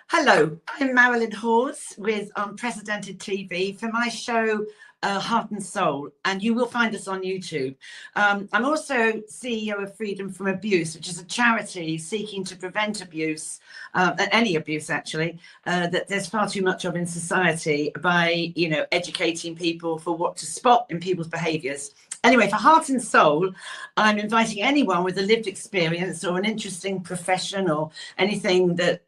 Hello, I'm Marilyn Hawes with Unprecedented TV for my show Heart and Soul, and you will find us on YouTube. I'm also CEO of Freedom from Abuse, which is a charity seeking to prevent abuse, any abuse actually, that there's far too much of in society by, educating people for what to spot in people's behaviours. Anyway, for Heart and Soul, I'm inviting anyone with a lived experience or an interesting profession or anything that,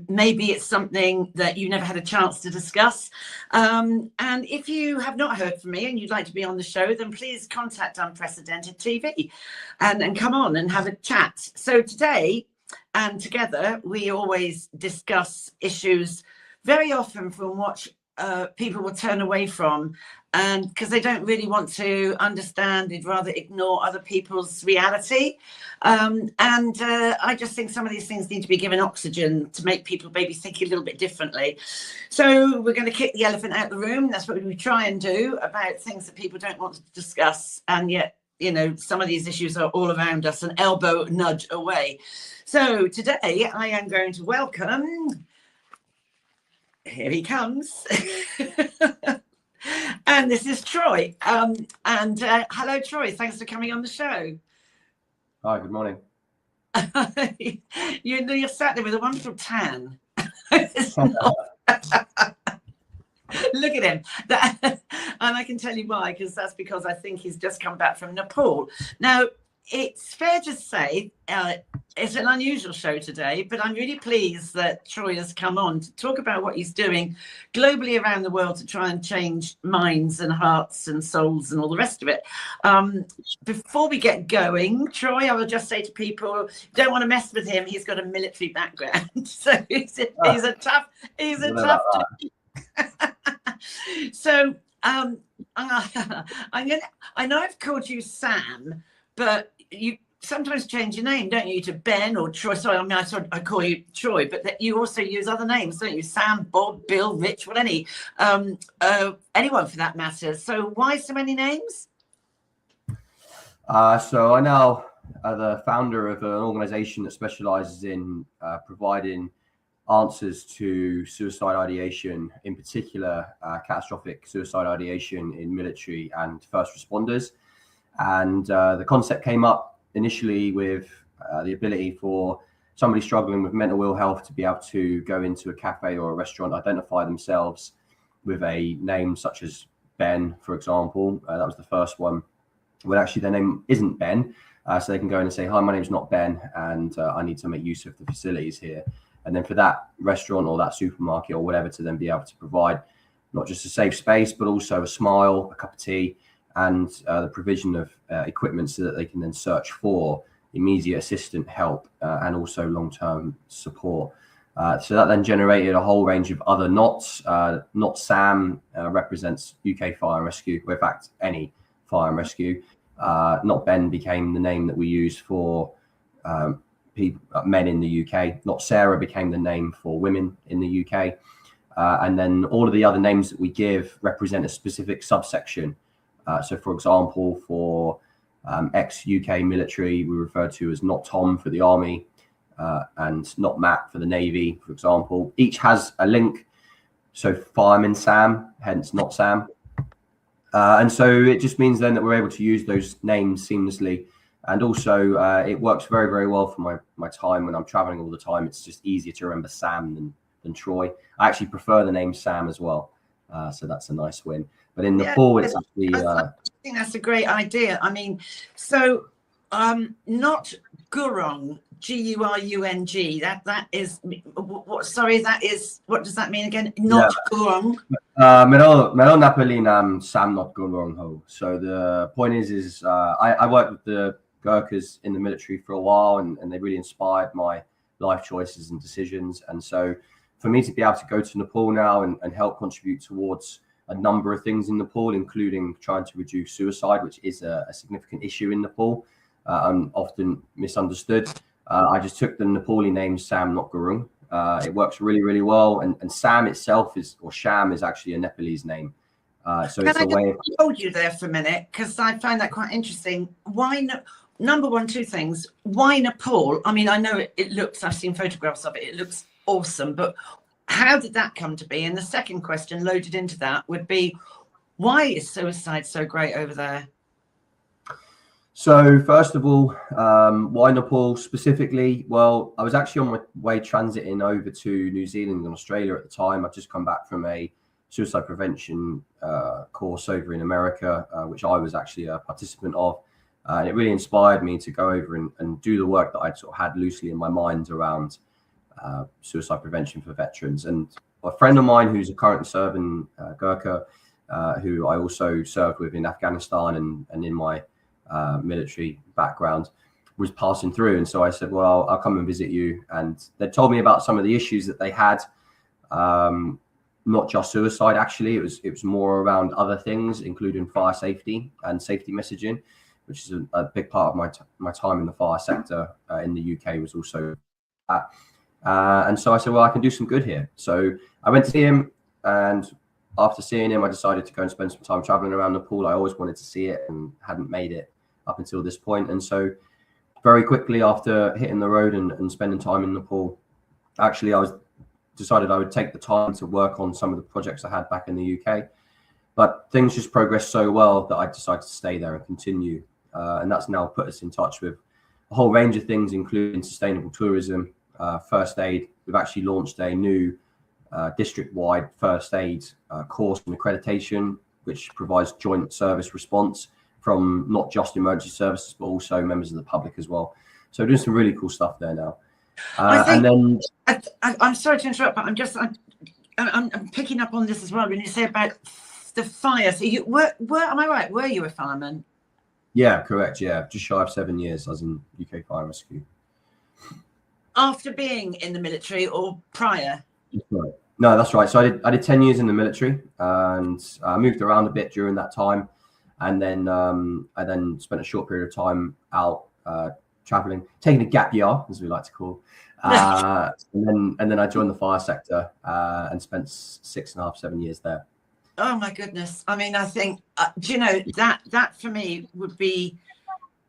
maybe it's something that you never had a chance to discuss. And if you have not heard from me and you'd like to be on the show, then please contact Unprecedented TV and come on and have a chat. So today and together, we always discuss issues very often from what people will turn away from, and because they don't really want to understand, they'd rather ignore other people's reality. I just think some of these things need to be given oxygen to make people maybe think a little bit differently. So we're going to kick the elephant out of the room. That's what we try and do about things that people don't want to discuss, and yet some of these issues are all around us, an elbow nudge away. So today I am going to welcome, here he comes. And this is Troy. Hello, Troy. Thanks for coming on the show. Hi, good morning. You're sat there with a wonderful tan. Look at him. And I can tell you why, because that's because I think he's just come back from Nepal. Now, it's fair to say it's an unusual show today, but I'm really pleased that Troy has come on to talk about what he's doing globally around the world to try and change minds and hearts and souls and all the rest of it. Before we get going, Troy, I will just say to people, don't want to mess with him. He's got a military background, so he's a tough. So I know I've called you Sam, but you sometimes change your name, don't you, to Ben or Troy? Sorry, I call you Troy, but that you also use other names, don't you? Sam, Bob, Bill, Rich, anyone for that matter. So why so many names? So I now the founder of an organization that specializes in providing answers to suicide ideation, in particular catastrophic suicide ideation in military and first responders. And the concept came up initially with the ability for somebody struggling with mental ill health to be able to go into a cafe or a restaurant, identify themselves with a name such as Ben, for example. That was the first one, when actually their name isn't Ben. So they can go in and say, hi, my name's not Ben, and I need to make use of the facilities here. And then for that restaurant or that supermarket or whatever to then be able to provide not just a safe space, but also a smile, a cup of tea, and the provision of equipment so that they can then search for immediate assistant help and also long-term support. So that then generated a whole range of other knots. Not Sam represents UK Fire and Rescue, or in fact, any fire and rescue. Not Ben became the name that we use for men in the UK. Not Sarah became the name for women in the UK. And then all of the other names that we give represent a specific subsection. So, for example, for ex-UK military, we refer to as not Tom for the Army and not Matt for the Navy, for example. Each has a link. So Fireman Sam, hence not Sam. And so it just means then that we're able to use those names seamlessly. And also it works very, very well for my time when I'm traveling all the time. It's just easier to remember Sam than Troy. I actually prefer the name Sam as well. So that's a nice win. But in Nepal, it's actually... I think that's a great idea. I mean, so not Gurung, G-U-R-U-N-G. That is what? Sorry, that is, what does that mean again? Not Gurung. Meron napali nam Sam not Gurung ho. So the point is I worked with the Gurkhas in the military for a while, and they really inspired my life choices and decisions. And so for me to be able to go to Nepal now and help contribute towards a number of things in Nepal, including trying to reduce suicide, which is a significant issue in Nepal, and often misunderstood. I just took the Nepali name Sam not Gurung. It works really, really well. And Sam itself Sham is actually a Nepalese name. So it's a way of... hold you there for a minute, because I find that quite interesting. Why number one, two things. Why Nepal? I mean, I know it looks, I've seen photographs of it. It looks awesome. But how did that come to be? And the second question loaded into that would be, why is suicide so great over there? So first of all, why Nepal specifically? Well, I was actually on my way transiting over to New Zealand and Australia at the time. I'd just come back from a suicide prevention course over in America, which I was actually a participant of. And it really inspired me to go over and do the work that I'd sort of had loosely in my mind around suicide prevention for veterans. And a friend of mine who's currently serving Gurkha, who I also served with in Afghanistan and in my military background, was passing through. And so I said, well, I'll come and visit you. And they told me about some of the issues that they had, not just suicide, actually. It was more around other things, including fire safety and safety messaging, which is a big part of my time in the fire sector in the UK was also that. And so I said, well, I can do some good here. So I went to see him, and after seeing him, I decided to go and spend some time traveling around Nepal. I always wanted to see it and hadn't made it up until this point. And so very quickly after hitting the road and spending time in Nepal, actually I decided I would take the time to work on some of the projects I had back in the UK. But things just progressed so well that I decided to stay there and continue. And that's now put us in touch with a whole range of things, including sustainable tourism, first aid. We've actually launched a new district-wide first aid course and accreditation, which provides joint service response from not just emergency services, but also members of the public as well. So we're doing some really cool stuff there now. And then I'm sorry to interrupt, but I'm picking up on this as well. When you say about the fire, so you were am I right? Were you a fireman? Yeah, correct. Yeah, just shy of 7 years. I was in UK Fire Rescue. After being in the military or prior? Right. No, that's right. So I did 10 years in the military, and I moved around a bit during that time, and then I then spent a short period of time out traveling, taking a gap year, as we like to call, and then I joined the fire sector and spent 6.5, 7 years there. Oh my goodness! I mean, I think do you know that for me would be,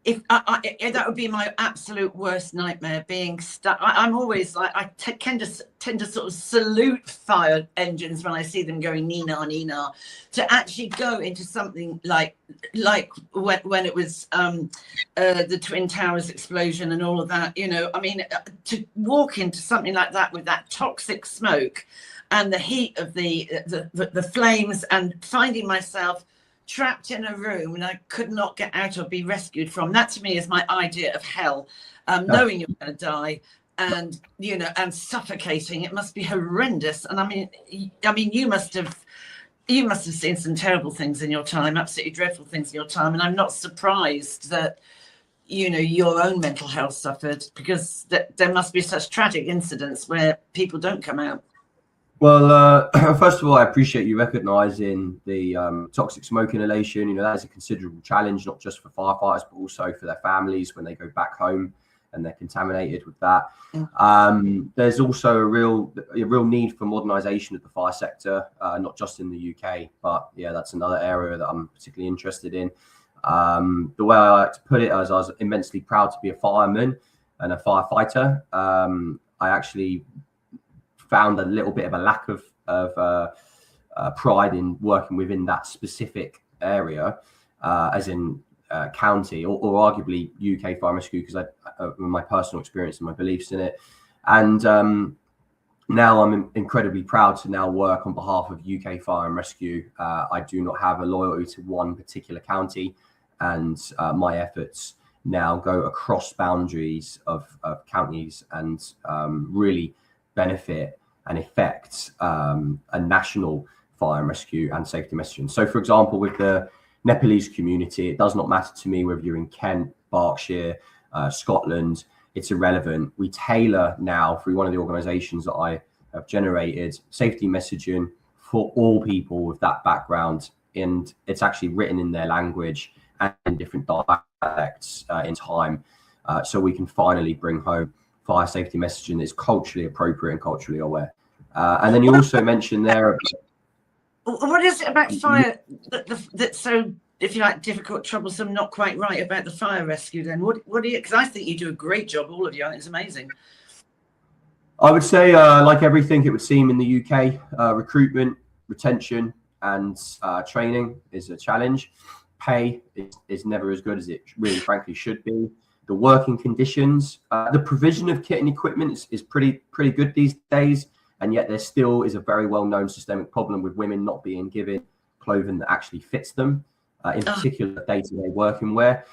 if that would be my absolute worst nightmare, being stuck. I'm always like, I tend to sort of salute fire engines when I see them going nina nina. To actually go into something like when it was the Twin Towers explosion and all of that, you know, I mean, to walk into something like that with that toxic smoke and the heat of the flames, and finding myself trapped in a room and I could not get out or be rescued from. That to me is my idea of hell. Knowing you're going to die, and you know, and suffocating. It must be horrendous. And I mean, you must have seen some terrible things in your time, absolutely dreadful things in your time. And I'm not surprised that, you know, your own mental health suffered, because there must be such tragic incidents where people don't come out. Well, first of all, I appreciate you recognising the toxic smoke inhalation. You know, that is a considerable challenge, not just for firefighters, but also for their families when they go back home and they're contaminated with that. There's also a real need for modernisation of the fire sector, not just in the UK, but yeah, that's another area that I'm particularly interested in. The way I like to put it is, I was immensely proud to be a fireman and a firefighter. I actually found a little bit of a lack of pride in working within that specific area, as in county or arguably UK Fire Rescue, because my personal experience and my beliefs in it. And now I'm incredibly proud to now work on behalf of UK Fire and Rescue. I do not have a loyalty to one particular county, and my efforts now go across boundaries of counties and really benefit and affect a national fire and rescue and safety messaging. So, for example, with the Nepalese community, it does not matter to me whether you're in Kent, Berkshire, Scotland. It's irrelevant. We tailor now, through one of the organisations that I have generated, safety messaging for all people with that background, and it's actually written in their language and in different dialects in time, so we can finally bring home fire safety messaging that is culturally appropriate and culturally aware. And then you also mentioned there, what is it about fire that's so, if you like, difficult, troublesome, not quite right about the fire rescue then? What do you, because I think you do a great job, all of you. I think it's amazing. I would say, like everything, it would seem in the UK, recruitment, retention, and training is a challenge. Pay is never as good as it really, frankly, should be. The working conditions, the provision of kit and equipment is pretty good these days, and yet there still is a very well-known systemic problem with women not being given clothing that actually fits them, in particular day-to-day working wear.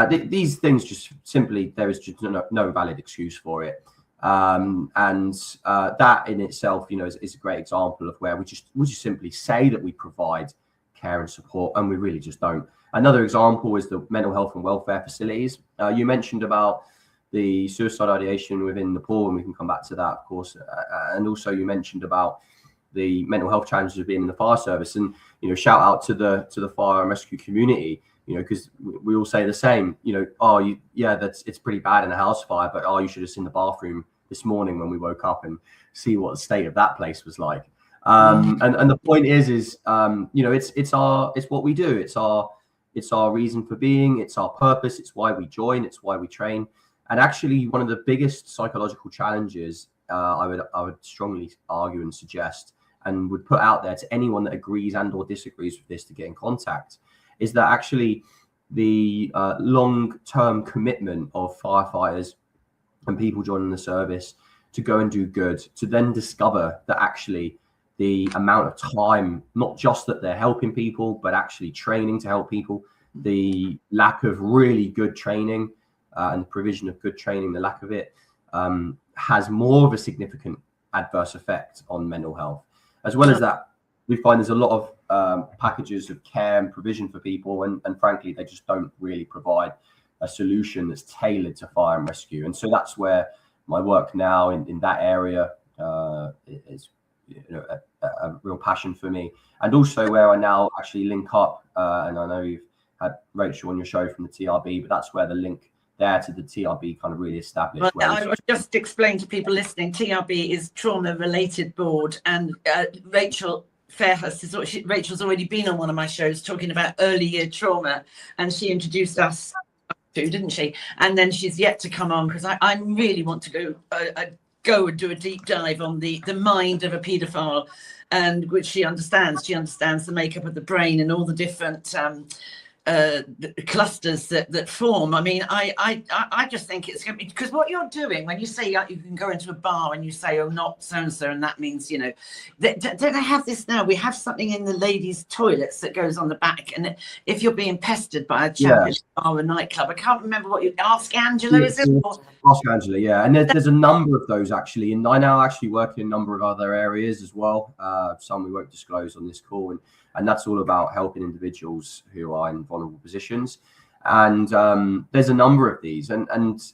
These things just simply, there is just no valid excuse for it. That in itself, is a great example of where we just simply say that we provide care and support, and we really just don't. Another example is the mental health and welfare facilities. You mentioned about the suicide ideation within Nepal, and we can come back to that, of course. And also you mentioned about the mental health challenges of being in the fire service, and shout out to the fire and rescue community, because we all say the same. It's pretty bad in a house fire, but you should have seen the bathroom this morning when we woke up and see what the state of that place was like. And the point is it's what we do. It's our reason for being. It's our purpose. It's why we join. It's why we train. And actually, one of the biggest psychological challenges, I would strongly argue and suggest, and would put out there to anyone that agrees and or disagrees with this to get in contact, is that actually the long-term commitment of firefighters and people joining the service to go and do good, to then discover that actually the amount of time, not just that they're helping people, but actually training to help people, the lack of really good training and the provision of good training, the lack of it, has more of a significant adverse effect on mental health. As well as that, we find there's a lot of packages of care and provision for people, and frankly, they just don't really provide a solution that's tailored to fire and rescue. And so that's where my work now in that area is a real passion for me, and also where I now actually link up, and I know you've had Rachel on your show from the TRB, but that's where the link there to the TRB kind of really established. Well, I would just explain to people listening, TRB is Trauma Related Board, and Rachel Fairhurst Rachel's already been on one of my shows talking about early year trauma, and she introduced us to, didn't she? And then she's yet to come on, because I really want to go and do a deep dive on the mind of a paedophile, and which she understands the makeup of the brain and all the different the clusters that form. I mean, I just think it's going to be, because what you're doing when you say you can go into a bar and you say, oh, not so and so, and that means, don't they have this now? We have something in the ladies' toilets that goes on the back, and if you're being pestered by a championship bar or a nightclub, I can't remember what you ask Angela, is it? Ask Angela, yeah. And there's a number of those actually, and I now actually work in a number of other areas as well. Some we won't disclose on this call, and that's all about helping individuals who are in vulnerable positions. And there's a number of these, and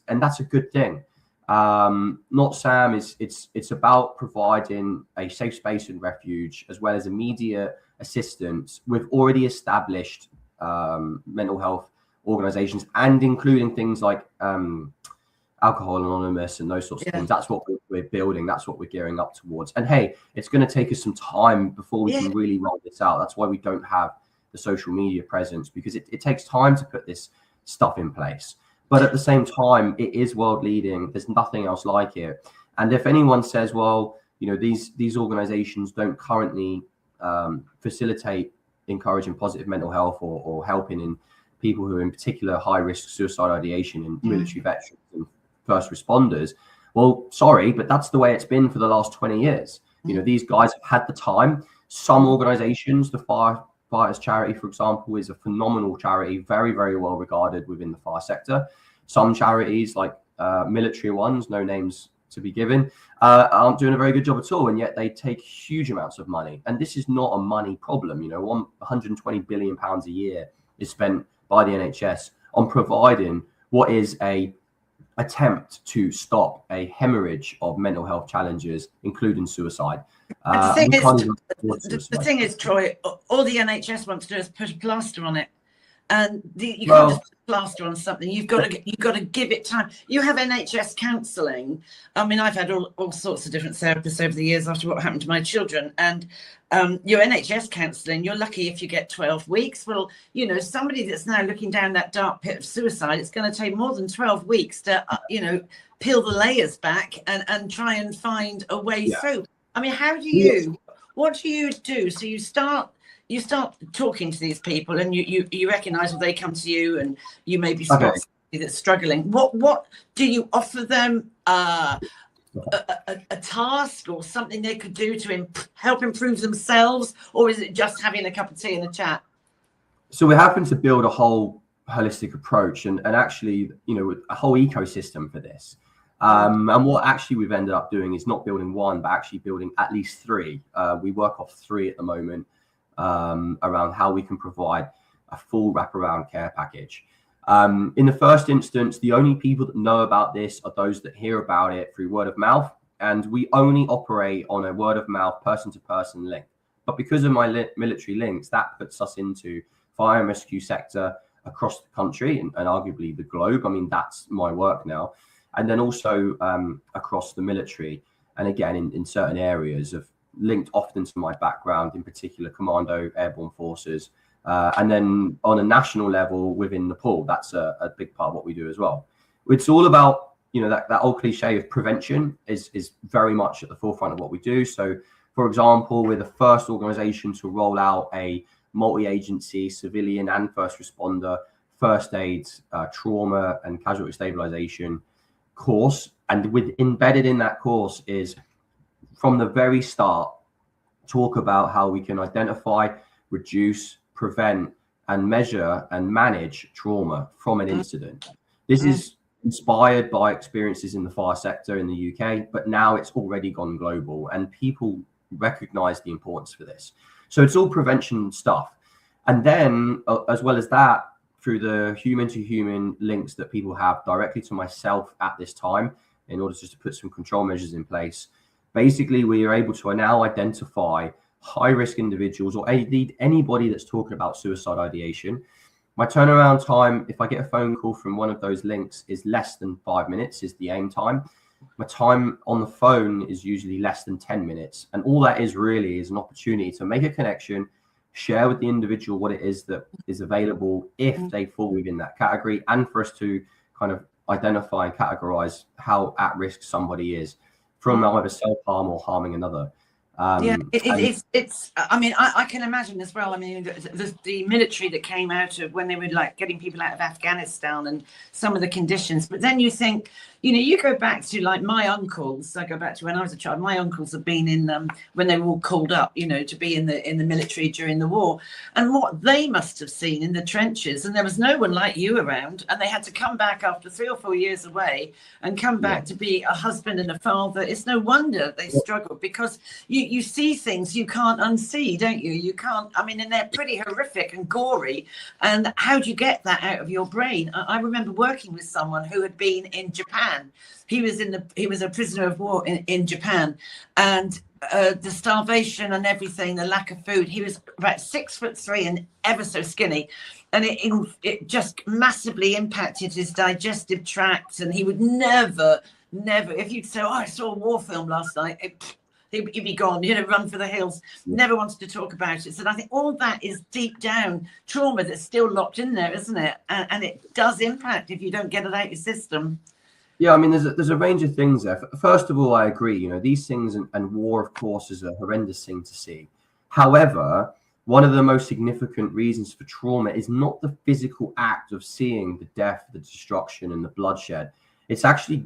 that's a good thing. Not Sam, it's about providing a safe space and refuge, as well as immediate assistance with already established mental health organizations, and including things like Alcohol Anonymous and those sorts of things. That's what we're building. That's what we're gearing up towards. And hey, it's going to take us some time before we can really roll this out. That's why we don't have the social media presence, because it takes time to put this stuff in place. But at the same time, it is world leading. There's nothing else like it. And if anyone says, well, these organizations don't currently facilitate encouraging positive mental health or helping in people who are in particular high risk suicide ideation in military veterans and first responders, well, sorry, but that's the way it's been for the last 20 years. These guys have had the time. Some organizations, the Firefighters Charity, for example, is a phenomenal charity, very, very well regarded within the fire sector. Some charities, like military ones, no names to be given, aren't doing a very good job at all, and yet they take huge amounts of money. And this is not a money problem. 120 billion pounds a year is spent by the NHS on providing what is a attempt to stop a hemorrhage of mental health challenges, including suicide. The thing is, Troy, all the NHS wants to do is put a plaster on it. And you can't just put a plaster on something. You've got to give it time. You have NHS counselling. I mean, I've had all sorts of different therapists over the years after what happened to my children. And your NHS counselling, you're lucky if you get 12 weeks. Well, you know, somebody that's now looking down that dark pit of suicide, it's going to take more than 12 weeks to, you know, peel the layers back and try and find a way through. I mean, what do you do? So you start talking to these people, and you recognize that they come to you, and you maybe spot somebody that's struggling. What do you offer them? A task or something they could do to help improve themselves, or is it just having a cup of tea and a chat? So we're having to build a whole holistic approach and actually, you know, a whole ecosystem for this. And what actually we've ended up doing is not building one, but actually building at least three. We work off three at the moment around how we can provide a full wraparound care package. In the first instance, the only people that know about this are those that hear about it through word of mouth. And we only operate on a word of mouth, person to person link. But because of my military links, that puts us into fire and rescue sector across the country and arguably the globe. I mean, that's my work now. And then also across the military. And again, in certain areas of linked often to my background, in particular, Commando Airborne Forces. And then on a national level within Nepal, that's a big part of what we do as well. It's all about, you know, that old cliche of prevention is very much at the forefront of what we do. So, for example, we're the first organization to roll out a multi-agency, civilian and first responder, first aid, trauma and casualty stabilization course. And embedded in that course is, from the very start, talk about how we can identify, reduce, prevent and measure and manage trauma from an incident. This is inspired by experiences in the fire sector in the UK, but now it's already gone global and people recognize the importance for this. So it's all prevention stuff. And then as well as that, through the human to human links that people have directly to myself at this time, in order just to put some control measures in place, basically we are able to now identify high-risk individuals or indeed anybody that's talking about suicide ideation. My turnaround time, if I get a phone call from one of those links, is less than 5 minutes, is the aim time. My time on the phone is usually less than 10 minutes. And all that is really is an opportunity to make a connection, share with the individual what it is that is available if they fall within that category, and for us to kind of identify and categorize how at risk somebody is from either self-harm or harming another. It's I mean, I can imagine as well. I mean, the military that came out of when they were like getting people out of Afghanistan and some of the conditions. But then you think, you know, you go back to like my uncles. I go back to when I was a child. My uncles have been in when they were all called up, you know, to be in the military during the war, and what they must have seen in the trenches. And there was no one like you around, and they had to come back after 3 or 4 years away and come back to be a husband and a father. It's no wonder they struggled, because you see things you can't unsee, don't you? You can't. I mean, and they're pretty horrific and gory. And how do you get that out of your brain? I remember working with someone who had been in Japan. He was a prisoner of war in Japan, and the starvation and everything, the lack of food. He was about 6'3" and ever so skinny, and it just massively impacted his digestive tract. And he would never, if you'd say, "Oh, I saw a war film last night," he'd be gone, you know, run for the hills. Never wanted to talk about it. So I think all that is deep down trauma that's still locked in there, isn't it? And it does impact if you don't get it out your system. Yeah, I mean, there's a range of things there. First of all, I agree. You know, these things and war, of course, is a horrendous thing to see. However, one of the most significant reasons for trauma is not the physical act of seeing the death, the destruction, and the bloodshed. It's actually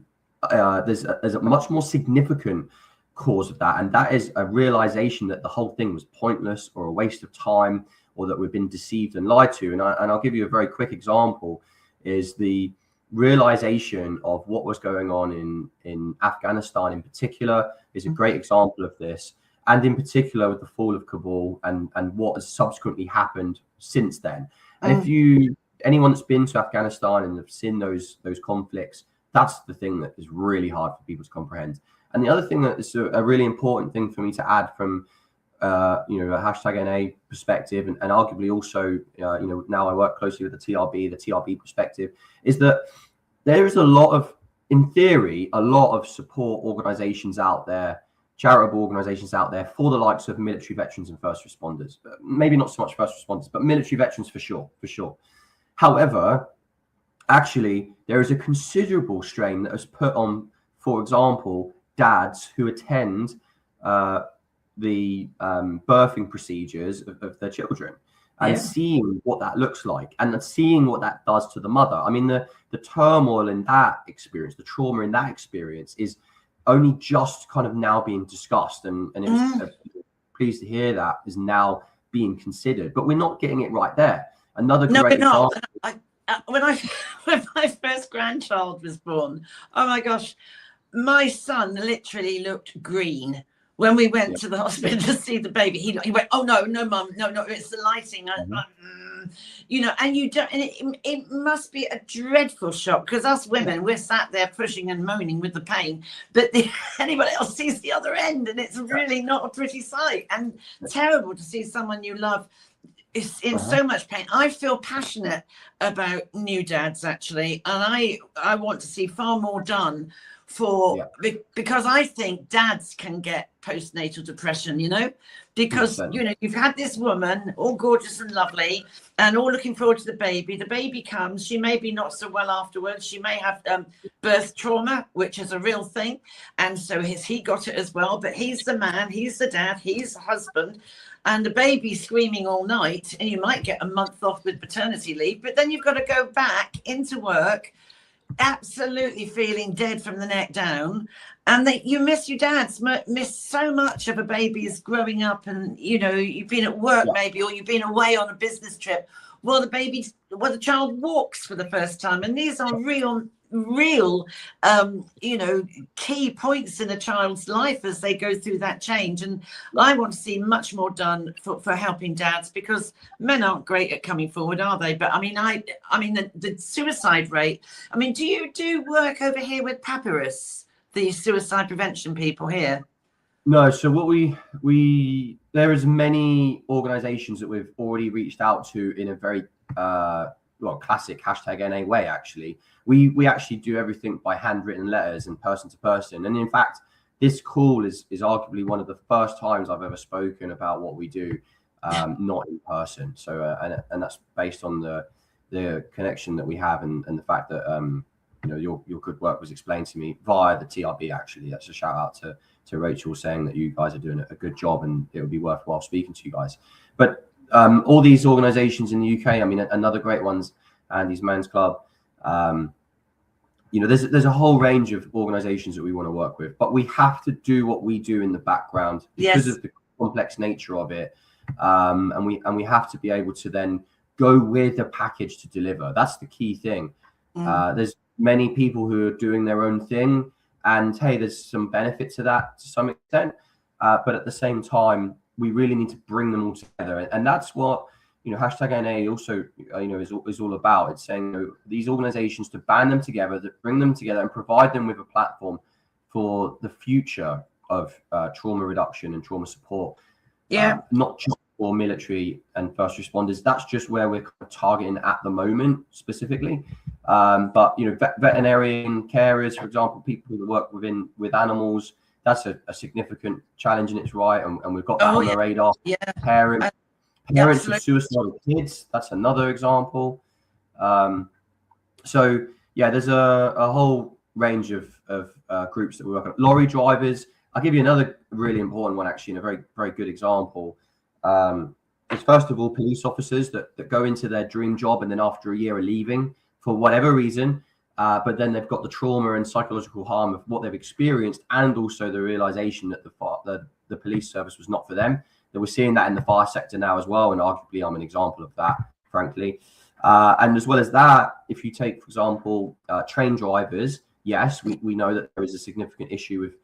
there's a much more significant cause of that, and that is a realization that the whole thing was pointless or a waste of time, or that we've been deceived and lied to. And I'll give you a very quick example. Is the realization of what was going on in Afghanistan in particular is a great example of this, and in particular with the fall of Kabul and what has subsequently happened since then. And if anyone that's been to Afghanistan and have seen those conflicts, that's the thing that is really hard for people to comprehend. And the other thing that is a really important thing for me to add from a hashtag NA perspective, and arguably also, now I work closely with the TRB perspective, is that there is a lot of, in theory, a lot of support organizations out there, charitable organizations out there for the likes of military veterans and first responders. Maybe not so much first responders, but military veterans for sure. However, actually, there is a considerable strain that is put on, for example, dads who attend the birthing procedures of their children, and seeing what that looks like, and seeing what that does to the mother. I mean, the turmoil in that experience, the trauma in that experience, is only just kind of now being discussed, and it was pleased to hear that is now being considered, but we're not getting it right there. Another great example. When my first grandchild was born, oh my gosh, my son literally looked green. When we went to the hospital to see the baby, he went, "Oh no, mum, no, it's the lighting." And you don't, and it must be a dreadful shock, because us women, we're sat there pushing and moaning with the pain, but anybody else sees the other end, and it's really not a pretty sight, and terrible to see someone you love is in so much pain. I feel passionate about new dads, actually, and I want to see far more done because I think dads can get postnatal depression, because 100%. You've had this woman all gorgeous and lovely and all looking forward to the baby comes, she may be not so well afterwards, she may have birth trauma, which is a real thing, and so he got it as well, but he's the man, he's the dad, he's the husband, and the baby's screaming all night, and you might get a month off with paternity leave, but then you've got to go back into work absolutely feeling dead from the neck down, and you miss your dads, miss so much of a baby's growing up, and you've been at work maybe, or you've been away on a business trip while the child walks for the first time, and these are real key points in a child's life as they go through that change. And I want to see much more done for helping dads, because men aren't great at coming forward, are they? But I mean the suicide rate, do you do work over here with Papyrus, the suicide prevention people here? No, so what there is many organizations that we've already reached out to in a very classic hashtag NA way. Actually, we actually do everything by handwritten letters and person to person, and in fact this call is arguably one of the first times I've ever spoken about what we do not in person. So and that's based on the connection that we have, and the fact that your good work was explained to me via the TRB. Actually, that's a shout out to Rachel, saying that you guys are doing a good job and it would be worthwhile speaking to you guys. But all these organizations in the UK, another great one's Andy's Men's Club. There's a whole range of organizations that we want to work with, but we have to do what we do in the background because of the complex nature of it. And we have to be able to then go with a package to deliver. That's the key thing. There's many people who are doing their own thing, and hey, there's some benefit to that to some extent. But at the same time, we really need to bring them all together, and that's what hashtag NA also is all about. It's saying these organizations, to band them together, that bring them together and provide them with a platform for the future of trauma reduction and trauma support. Not just for military and first responders. That's just where we're targeting at the moment specifically. But veterinarian carers, for example, people that work with animals, that's a significant challenge in its right, and we've got that on the radar. Parents of suicidal kids, that's another example. So there's a whole range of groups that we work on. Lorry drivers, I'll give you another really important one, actually, and a very, very good example. Is first of all police officers that go into their dream job and then after a year are leaving for whatever reason, but then they've got the trauma and psychological harm of what they've experienced, and also the realization that the police service was not for them. That we're seeing that in the fire sector now as well, and arguably I'm an example of that, frankly. And as well as that, if you take, for example, train drivers, yes, we know that there is a significant issue with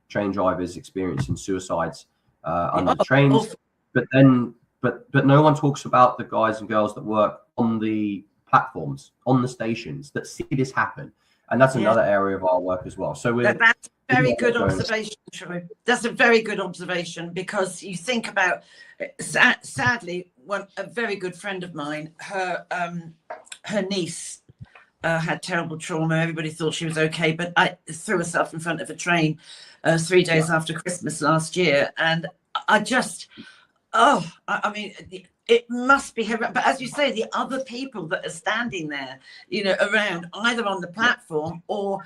train drivers experiencing suicides on the trains, but no one talks about the guys and girls that work on the platforms, on the stations, that see this happen, and that's another area of our work as well. So very good observation, Troy. That's a very good observation, because you think about, sadly, a very good friend of mine, her niece had terrible trauma. Everybody thought she was okay, but I threw herself in front of a train 3 days after Christmas last year, and I just, I mean, it must be horrific. But as you say, the other people that are standing there, around, either on the platform or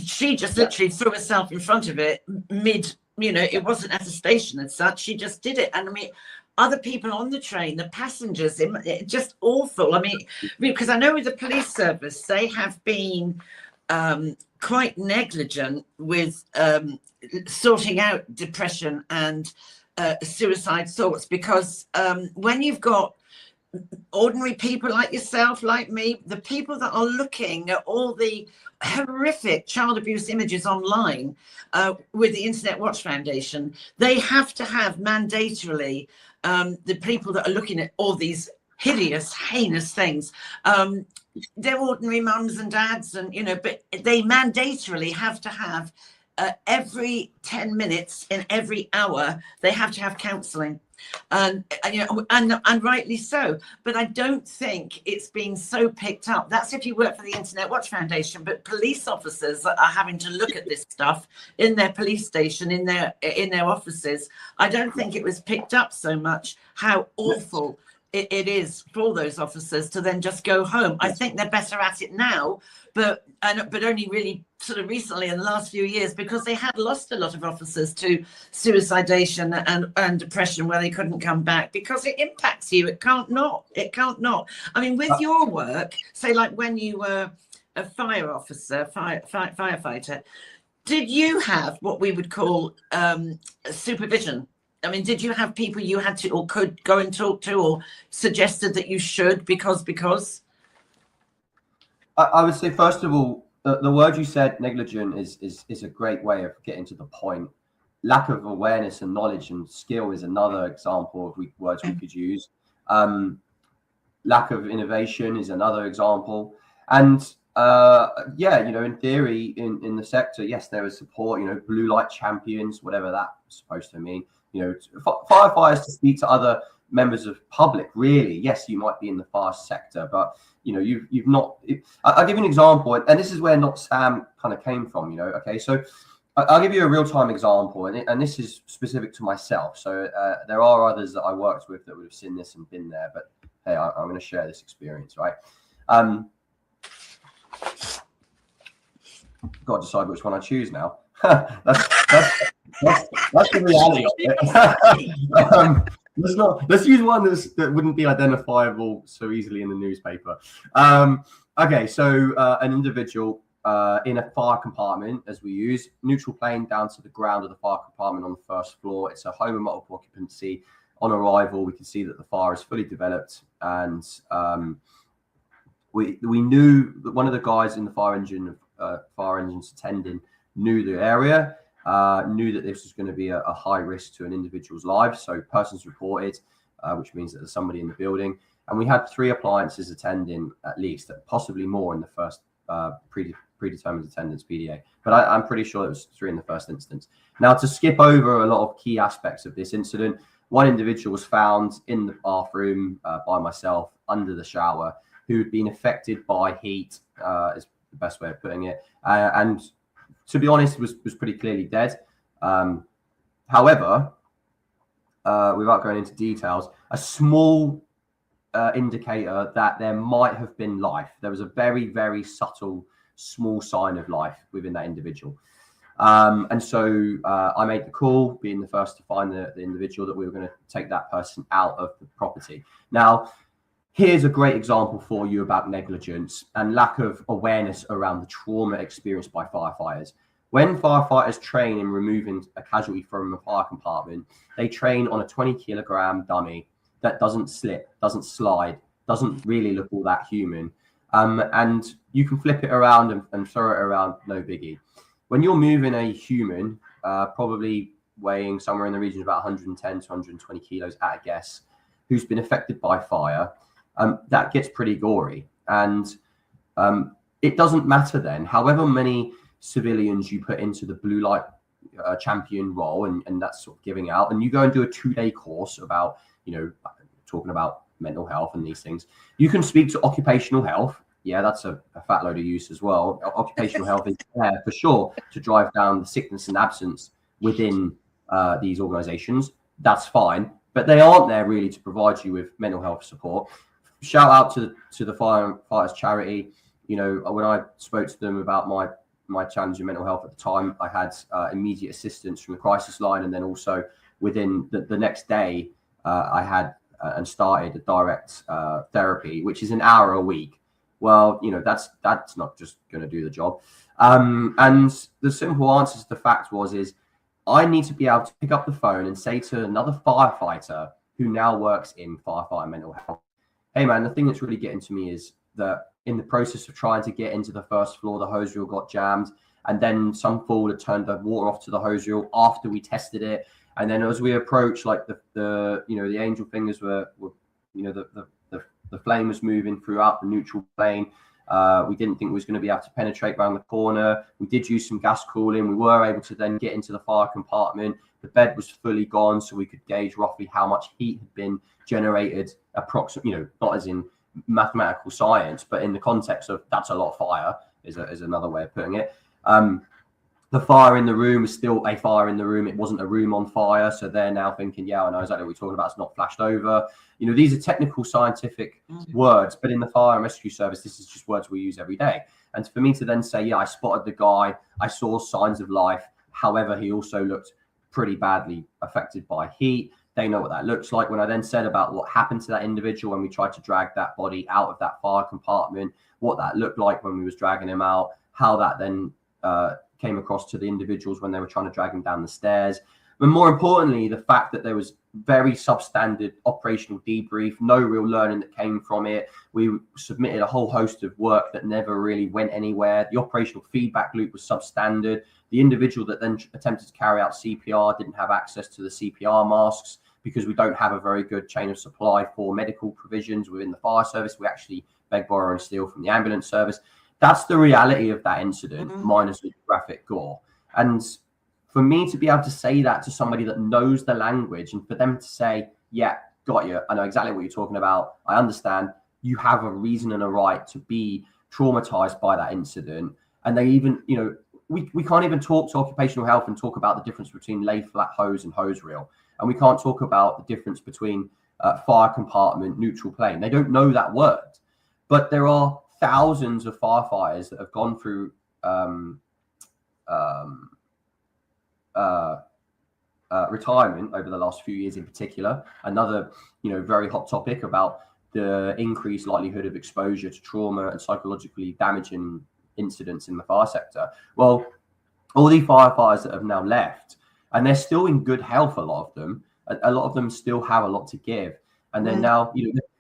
she just literally threw herself in front of it mid, it wasn't at a station as such. She just did it. And I mean, other people on the train, the passengers, it just awful. I mean, because I know with the police service, they have been quite negligent with sorting out depression and suicide thoughts, because when you've got ordinary people like yourself, like me, the people that are looking at all the horrific child abuse images online with the Internet Watch Foundation, they have to have mandatorily the people that are looking at all these hideous, heinous things. They're ordinary mums and dads, and but they mandatorily have to have every 10 minutes in every hour, they have to have counselling. And rightly so, but I don't think it's been so picked up. That's if you work for the Internet Watch Foundation, but police officers are having to look at this stuff in their police station, in their offices. I don't think it was picked up so much how awful it is for those officers to then just go home. I think they're better at it now, but only really sort of recently in the last few years, because they had lost a lot of officers to suicidation and depression, where they couldn't come back, because it impacts you. It can't not. I mean, with your work, say like when you were a fire officer, firefighter, did you have what we would call supervision? I mean, did you have people you had to or could go and talk to, or suggested that you should because? I would say, first of all, the word you said, negligent, is a great way of getting to the point. Lack of awareness and knowledge and skill is another example of words we could use. Lack of innovation is another example. And in theory, in the sector, yes, there is support, blue light champions, whatever that's supposed to mean. Firefighters to speak to other members of public, really. Yes, you might be in the fire sector, but you've not. I'll give you an example, and this is where Not Sam kind of came from. Okay, so I'll give you a real-time example, and this is specific to myself. So there are others that I worked with that would have seen this and been there, but hey, I'm going to share this experience, right? Got to decide which one I choose now. That's the reality of it. Let's use one that wouldn't be identifiable so easily in the newspaper. Okay, so an individual in a fire compartment, as we use, neutral plane down to the ground of the fire compartment on the first floor. It's a home of multiple occupancy. On arrival, we can see that the fire is fully developed, and we knew that one of the guys in the fire engines attending knew the area. Knew that this was going to be a high risk to an individual's life. So persons reported, which means that there's somebody in the building. And we had 3 appliances attending, at least, possibly more in the first predetermined attendance PDA. But I'm pretty sure it was 3 in the first instance. Now, to skip over a lot of key aspects of this incident, one individual was found in the bathroom by myself under the shower, who had been affected by heat, is the best way of putting it. And to be honest, was pretty clearly dead. However, without going into details, a small indicator that there might have been life. There was a very, very subtle, small sign of life within that individual. And so I made the call, being the first to find the individual, that we were going to take that person out of the property. Now, here's a great example for you about negligence and lack of awareness around the trauma experienced by firefighters. When firefighters train in removing a casualty from a fire compartment, they train on a 20-kilogram dummy that doesn't slip, doesn't slide, doesn't really look all that human. And you can flip it around and throw it around, no biggie. When you're moving a human, probably weighing somewhere in the region of about 110 to 120 kilos at a guess, who's been affected by fire, that gets pretty gory. And it doesn't matter then, however many civilians you put into the blue light champion role, and that's sort of giving out, and you go and do a 2-day course about, talking about mental health and these things. You can speak to occupational health. Yeah, that's a fat load of use as well. Occupational health is there for sure to drive down the sickness and absence within these organizations. That's fine, but they aren't there really to provide you with mental health support. Shout out to the firefighters charity. When I spoke to them about my challenge in mental health at the time, I had immediate assistance from the crisis line, and then also within the next day, I had and started a direct therapy, which is an hour a week. Well, that's not just going to do the job. And the simple answer to the fact is I need to be able to pick up the phone and say to another firefighter who now works in firefighter mental health, hey man, the thing that's really getting to me is that in the process of trying to get into the first floor, the hose reel got jammed, and then some fool had turned the water off to the hose reel after we tested it. And then as we approached, like the angel fingers were the flame was moving throughout the neutral plane. We didn't think we was going to be able to penetrate around the corner. We did use some gas cooling. We were able to then get into the fire compartment. The bed was fully gone, so we could gauge roughly how much heat had been generated, approximately, not as in mathematical science, but in the context of that's a lot of fire is another way of putting it. The fire in the room is still a fire in the room. It wasn't a room on fire. So they're now thinking, yeah, I know exactly what you're talking about. It's not flashed over. These are technical scientific words, but in the fire and rescue service, this is just words we use every day. And for me to then say, yeah, I spotted the guy, I saw signs of life. However, he also looked pretty badly affected by heat. They know what that looks like. When I then said about what happened to that individual when we tried to drag that body out of that fire compartment, what that looked like when we was dragging him out, how that then came across to the individuals when they were trying to drag him down the stairs. But more importantly, the fact that there was very substandard operational debrief, no real learning that came from it. We submitted a whole host of work that never really went anywhere. The operational feedback loop was substandard. The individual that then attempted to carry out CPR didn't have access to the CPR masks because we don't have a very good chain of supply for medical provisions within the fire service. We actually beg, borrow, and steal from the ambulance service. That's the reality of that incident, minus the graphic gore. And for me to be able to say that to somebody that knows the language, and for them to say, yeah, got you, I know exactly what you're talking about, I understand, you have a reason and a right to be traumatized by that incident. And they even, we can't even talk to occupational health and talk about the difference between lay flat hose and hose reel. And we can't talk about the difference between fire compartment, neutral plane. They don't know that word. But there are thousands of firefighters that have gone through retirement over the last few years in particular. Another, very hot topic about the increased likelihood of exposure to trauma and psychologically damaging incidents in the fire sector. Well, all these firefighters that have now left, and they're still in good health, a lot of them still have a lot to give. And then now,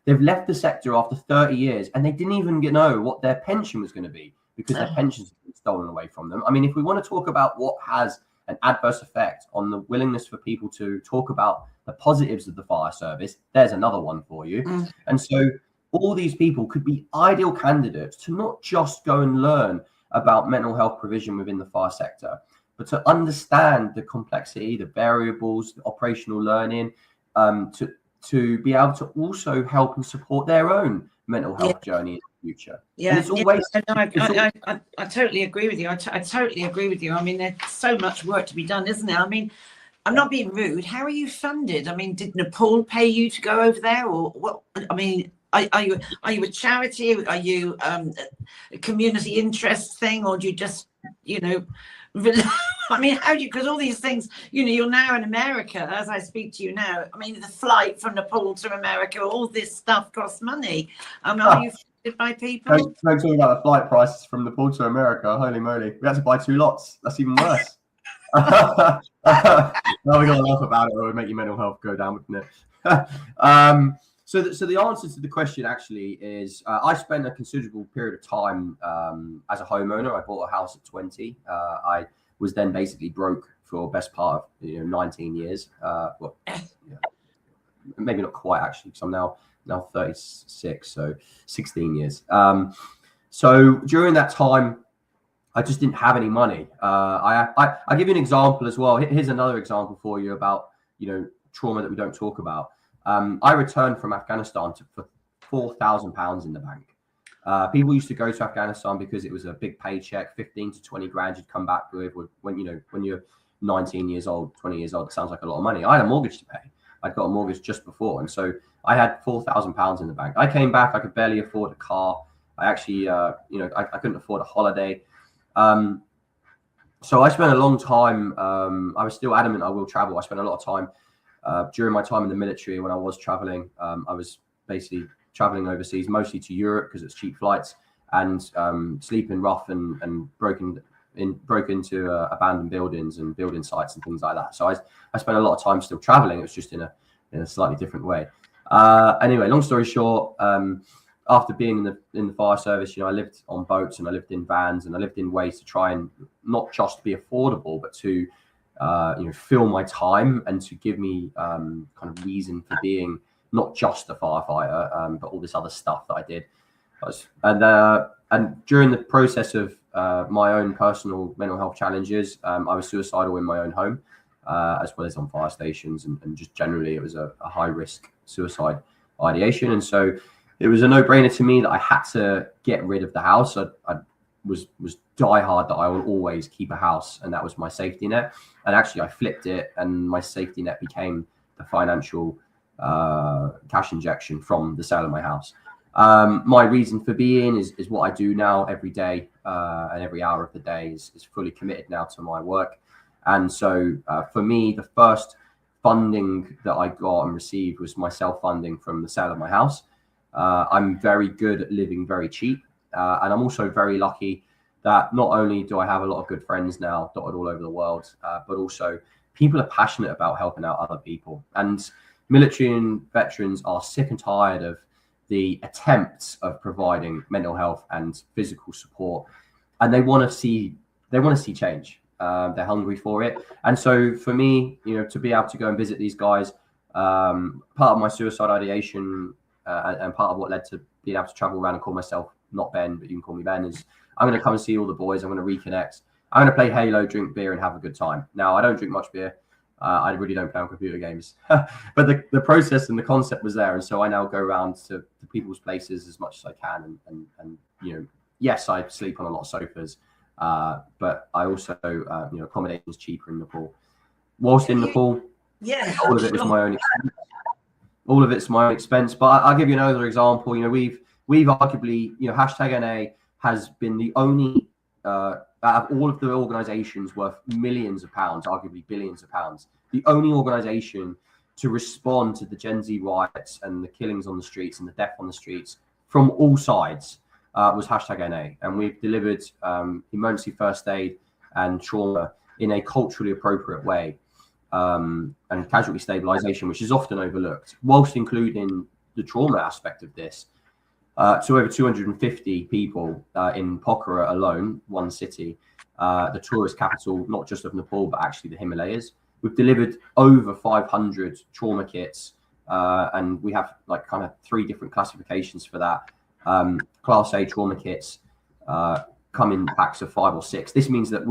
they've left the sector after 30 years and they didn't even know what their pension was going to be because their pensions have been stolen away from them. I mean, if we want to talk about what has an adverse effect on the willingness for people to talk about the positives of the fire service, there's another one for you. And so all these people could be ideal candidates to not just go and learn about mental health provision within the fire sector, but to understand the complexity, the variables, the operational learning, to be able to also help and support their own mental health journey in the future. Yeah, and it's always, I totally agree with you. I totally agree with you. I mean, there's so much work to be done, isn't there? I mean, I'm not being rude. How are you funded? I mean, did Nepal pay you to go over there, or what? I mean, are you a charity? Are you a community interest thing, or do you just, I mean, how do you, because all these things, you're now in America as I speak to you now. I mean, the flight from Nepal to America, all this stuff costs money. Are you funded by people? Don't talk about the flight prices from Nepal to America. Holy moly. We had to buy 2 lots. That's even worse. Now we got to laugh about it or it would make your mental health go down, wouldn't it? So the answer to the question actually is I spent a considerable period of time as a homeowner. I bought a house at 20. I was then basically broke for best part of 19 years. Maybe not quite actually, because I'm now 36, so 16 years. So during that time, I just didn't have any money. I'll give you an example as well. Here's another example for you about, trauma that we don't talk about. I returned from Afghanistan for £4,000 in the bank. People used to go to Afghanistan because it was a big paycheck, 15 to 20 grand you'd come back with. When you're 19 years old, 20 years old, it sounds like a lot of money. I had a mortgage to pay. I'd got a mortgage just before. And so I had £4,000 in the bank. I came back, I could barely afford a car. I actually, I couldn't afford a holiday. So I spent a long time, I was still adamant I will travel. I spent a lot of time during my time in the military when I was traveling. I was basically traveling overseas, mostly to Europe because it's cheap flights, and sleeping rough and broke into abandoned buildings and building sites and things like that. So I spent a lot of time still traveling. It was just in a slightly different way. Anyway, long story short, after being in the fire service, I lived on boats and I lived in vans and I lived in ways to try and not just be affordable, but to fill my time and to give me kind of reason for being not just a firefighter, but all this other stuff that I did. And during the process of my own personal mental health challenges, I was suicidal in my own home, as well as on fire stations, and just generally it was a high risk suicide ideation. And so it was a no-brainer to me that I had to get rid of the house. I was diehard that I will always keep a house, and that was my safety net. And actually I flipped it, and my safety net became the financial cash injection from the sale of my house. My reason for being is what I do now every day, and every hour of the day is fully committed now to my work. And so for me, the first funding that I got and received was my self-funding from the sale of my house. I'm very good at living very cheap, and I'm also very lucky that not only do I have a lot of good friends now dotted all over the world, but also people are passionate about helping out other people. And military and veterans are sick and tired of the attempts of providing mental health and physical support, and they want to see change. They're hungry for it. And so for me, to be able to go and visit these guys, part of my suicide ideation and part of what led to being able to travel around and call myself not Ben, but you can call me Ben, is I'm going to come and see all the boys. I'm going to reconnect. I'm going to play Halo, drink beer, and have a good time. Now, I don't drink much beer. I really don't play on computer games. But the process and the concept was there. And so I now go around to people's places as much as I can. And yes, I sleep on a lot of sofas. But I also, accommodation is cheaper in Nepal. Whilst in Nepal, all of it was my own expense. All of it's my own expense. But I'll give you another example. We've arguably, #NA has been the only, out of all of the organizations worth millions of pounds, arguably billions of pounds, the only organization to respond to the Gen Z riots and the killings on the streets and the death on the streets from all sides was #NA. And we've delivered emergency first aid and trauma in a culturally appropriate way, and casualty stabilization, which is often overlooked, whilst including the trauma aspect of this. To over 250 people in Pokhara alone, one city, the tourist capital, not just of Nepal, but actually the Himalayas. We've delivered over 500 trauma kits, and we have kind of 3 different classifications for that. Class A trauma kits come in packs of 5 or 6. This means that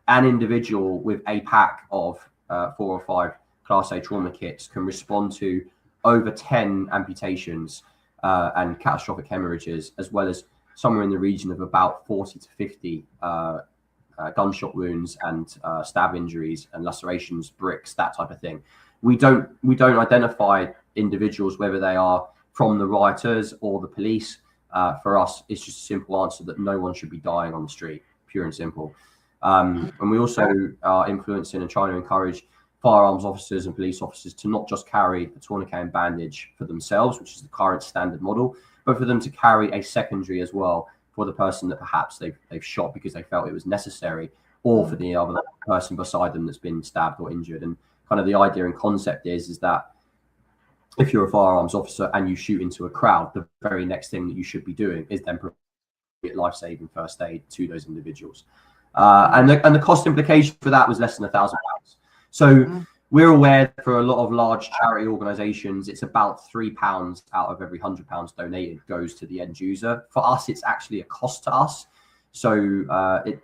an individual with a pack of 4 or 5 Class A trauma kits can respond to over 10 amputations and catastrophic hemorrhages, as well as somewhere in the region of about 40 to 50 gunshot wounds and stab injuries and lacerations, bricks, that type of thing. We don't identify individuals, whether they are from the rioters or the police. For us, it's just a simple answer that no one should be dying on the street, pure and simple. And we also are influencing and trying to encourage firearms officers and police officers to not just carry a tourniquet and bandage for themselves, which is the current standard model, but for them to carry a secondary as well for the person that perhaps they've shot because they felt it was necessary, or for the other person beside them that's been stabbed or injured. And kind of the idea and concept is that if you're a firearms officer and you shoot into a crowd, the very next thing that you should be doing is then provide life-saving first aid to those individuals. And the cost implication for that was less than £1,000. So we're aware that for a lot of large charity organisations, it's about £3 out of every £100 donated goes to the end user. For us, it's actually a cost to us. So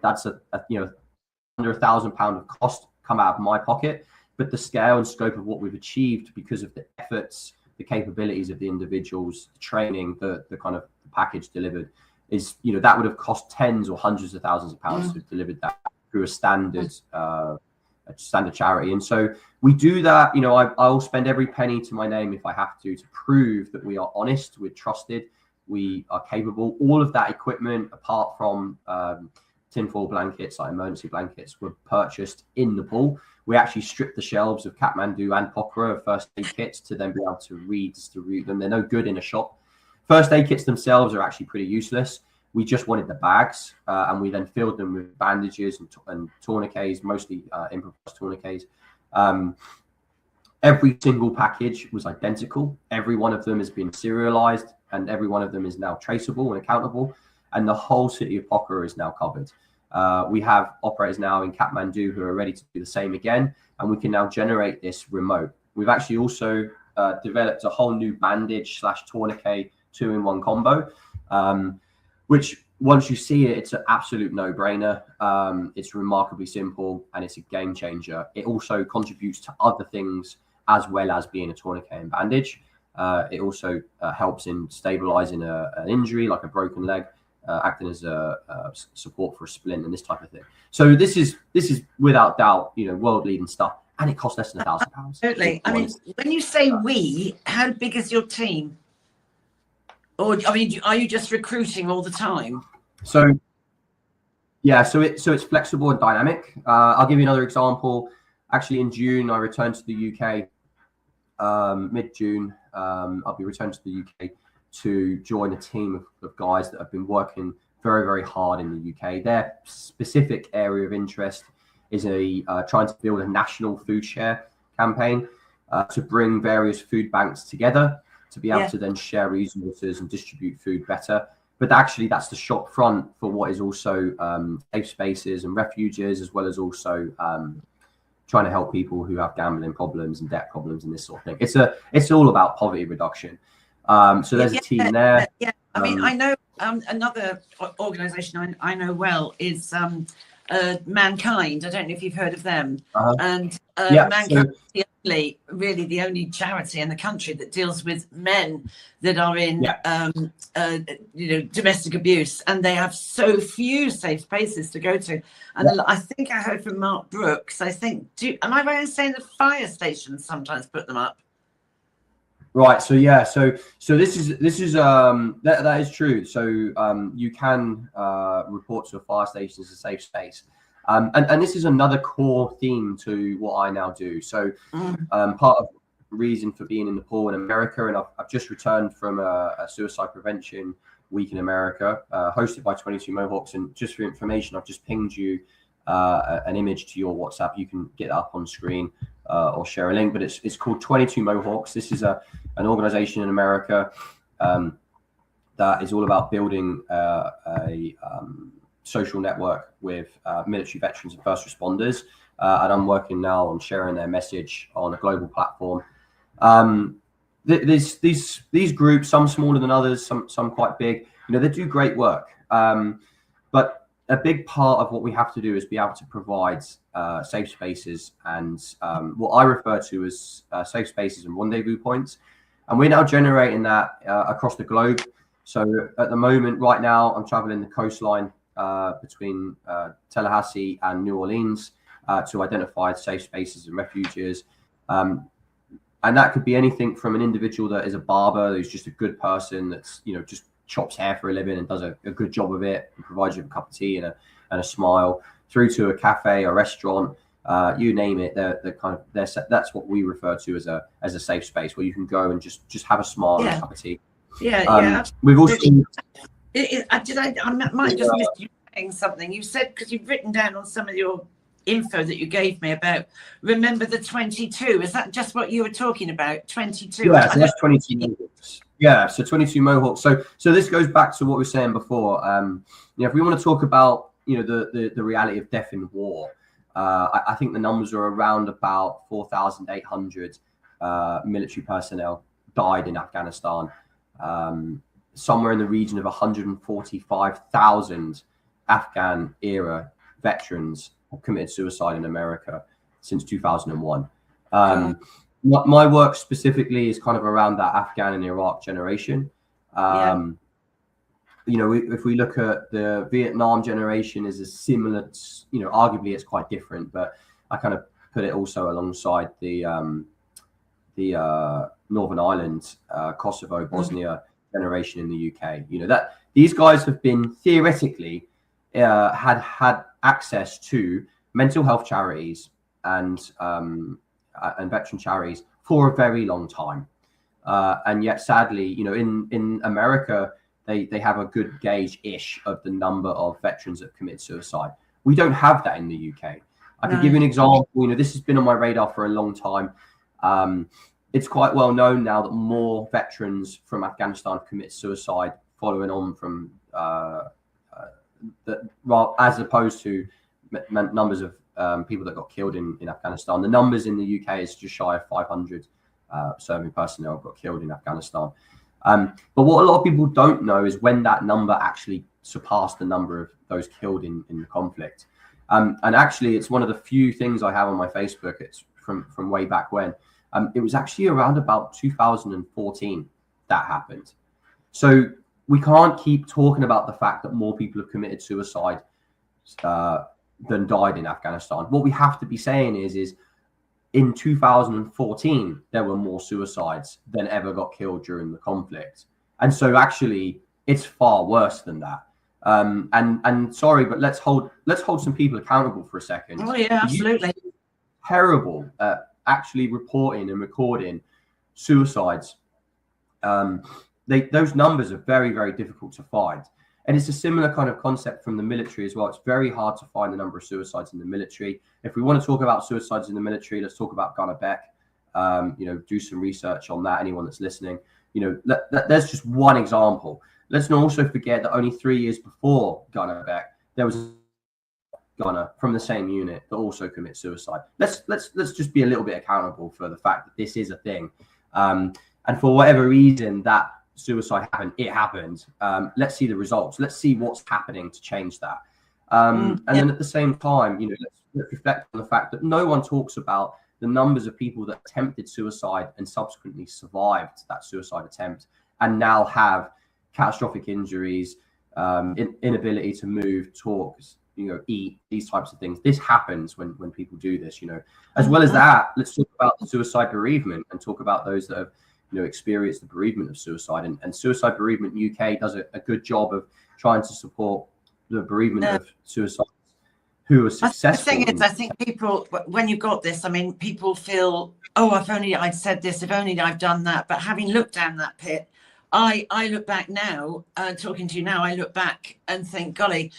that's under £1,000 of cost come out of my pocket, but the scale and scope of what we've achieved because of the efforts, the capabilities of the individuals, the training, the kind of package delivered is, that would have cost tens or hundreds of thousands of pounds to have delivered that through a standard charity. And so we do that. I'll spend every penny to my name if I have to prove that we are honest, we're trusted, we are capable. All of that equipment, apart from tinfoil blankets, like emergency blankets, were purchased in Nepal. We actually stripped the shelves of Kathmandu and Pokhara of first aid kits to then be able to redistribute them. They're no good in a shop. First aid kits themselves are actually pretty useless. We just wanted the bags, and we then filled them with bandages and tourniquets, mostly improvised tourniquets. Every single package was identical. Every one of them has been serialized, and every one of them is now traceable and accountable. And the whole city of Pokhara is now covered. We have operators now in Kathmandu who are ready to do the same again, and we can now generate this remote. We've actually also developed a whole new bandage / tourniquet 2-in-1 combo, which once you see it, it's an absolute no-brainer. It's remarkably simple, and it's a game changer. It also contributes to other things as well as being a tourniquet and bandage. It also helps in stabilizing an injury like a broken leg, acting as a support for a splint and this type of thing. So this is without doubt, world-leading stuff, and it costs less than £1,000. Absolutely. I mean, when you say we, how big is your team? Or I mean, are you just recruiting all the time? So it's flexible and dynamic. I'll give you another example. Actually, in June, I returned to the UK. Mid-June, I'll be returning to the UK to join a team of guys that have been working very, very hard in the UK. Their specific area of interest is trying to build a national food share campaign to bring various food banks together to be able to then share resources and distribute food better. But actually, that's the shop front for what is also safe spaces and refuges, as well as also trying to help people who have gambling problems and debt problems and this sort of thing. It's all about poverty reduction. So there's a team there. Yeah, I mean, I know another organisation I know well is Mankind. I don't know if you've heard of them. And Mankind is really the only charity in the country that deals with men that are in domestic abuse, and they have so few safe spaces to go to. And I think I heard from Mark Brooks, am I right in saying the fire stations sometimes put them up? Right. So this is that is true. So you can report to a fire station as a safe space, and this is another core theme to what I now do. So part of the reason for being in Nepal in America, and I've just returned from a suicide prevention week in America, hosted by 22 Mohawks. And just for information, I've just pinged you an image to your WhatsApp. You can get that up on screen or share a link, but it's called 22 Mohawks. This is an organization in America that is all about building a social network with military veterans and first responders. And I'm working now on sharing their message on a global platform. These groups, some smaller than others, some quite big, they do great work. But a big part of what we have to do is be able to provide safe spaces and what I refer to as safe spaces and rendezvous points. And we're now generating that across the globe. So at the moment, right now, I'm traveling the coastline between Tallahassee and New Orleans to identify safe spaces and refuges. And that could be anything from an individual that is a barber who's just a good person that's, just chops hair for a living and does a good job of it and provides you with a cup of tea and a smile, through to a cafe or restaurant, you name it. That's what we refer to as a safe space where you can go and just have a smile and a cup of tea. We've also I might just missed you saying something. You said, because you've written down on some of your info that you gave me about remember the 22. Is that just what you were talking about? 22. Yeah, so that's 22 Mohawks. Yeah, so 22 Mohawks. So this goes back to what we were saying before. If we want to talk about the reality of death in war, I think the numbers are around about 4,800 military personnel died in Afghanistan. Somewhere in the region of 145,000 Afghan era veterans have committed suicide in America since 2001. My work specifically is kind of around that Afghan and Iraq generation. You know, if we look at the Vietnam generation, is a similar, you know, arguably it's quite different, but I kind of put it also alongside the Northern Ireland, Kosovo, Bosnia generation in the UK. You know, that these guys have been theoretically had access to mental health charities and veteran charities for a very long time, and yet sadly, you know, in America, they have a good gauge-ish of the number of veterans that have committed suicide. We don't have that in the UK. I can give you an example. You know, this has been on my radar for a long time. It's quite well known now that more veterans from Afghanistan commit suicide following on from as opposed to numbers of people that got killed in Afghanistan. The numbers in the UK is just shy of 500 serving personnel got killed in Afghanistan. But what a lot of people don't know is when that number actually surpassed the number of those killed in the conflict. And actually, it's one of the few things I have on my Facebook. It's from way back when. It was actually around about 2014 that happened. So we can't keep talking about the fact that more people have committed suicide than died in Afghanistan. What we have to be saying is in 2014, there were more suicides than ever got killed during the conflict. And so actually, it's far worse than that. And sorry, but let's hold some people accountable for a second. Oh yeah, absolutely. Terrible at actually reporting and recording suicides. Those numbers are very, very difficult to find. And it's a similar kind of concept from the military as well. It's very hard to find the number of suicides in the military. If we want to talk about suicides in the military, let's talk about Gunnar Beck. You know, do some research on that. Anyone that's listening, you know, there's just one example. Let's not also forget that only 3 years before Gunnar Beck, there was a gunner from the same unit that also commits suicide. Let's just be a little bit accountable for the fact that this is a thing. And for whatever reason that suicide happened, it happened. Let's see the results. Let's see what's happening to change that. And then at the same time, you know, let's reflect on the fact that no one talks about the numbers of people that attempted suicide and subsequently survived that suicide attempt and now have catastrophic injuries, inability to move, talk, you know, eat, these types of things. This happens when people do this, you know. As well as that, let's talk about the suicide bereavement and talk about those that have, you know, experienced the bereavement of suicide. And Suicide Bereavement UK does a good job of trying to support the bereavement of suicide who are successful. The thing is, I think people, when you got this, I mean, people feel, oh, if only I'd said this, if only I've done that. But having looked down that pit, I look back now, talking to you now, I look back and think, golly,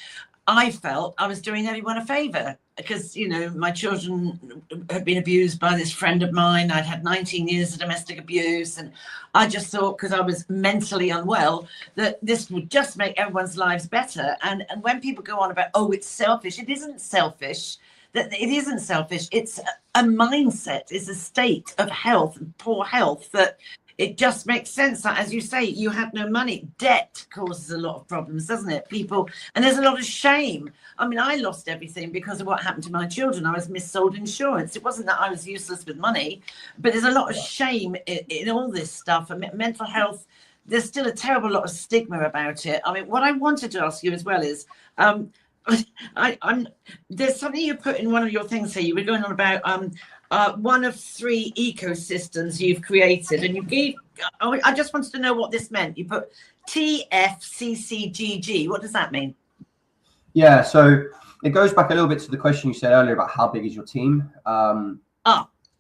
I felt I was doing everyone a favor because, you know, my children had been abused by this friend of mine. I'd had 19 years of domestic abuse. And I just thought, because I was mentally unwell, that this would just make everyone's lives better. And when people go on about, oh, it's selfish, it isn't selfish. That it isn't selfish. It's a mindset. It's a state of health, poor health, that it just makes sense that, as you say, you have no money. Debt causes a lot of problems, doesn't it? People, and there's a lot of shame. I mean, I lost everything because of what happened to my children. I was missold insurance. It wasn't that I was useless with money, but there's a lot of shame in all this stuff. And mental health, there's still a terrible lot of stigma about it. I mean, what I wanted to ask you as well is, there's something you put in one of your things here. You were going on about one of 3 ecosystems you've created, and you gave, I just wanted to know what this meant. You put TFCCGG. What does that mean? Yeah, so it goes back a little bit to the question you said earlier about how big is your team. I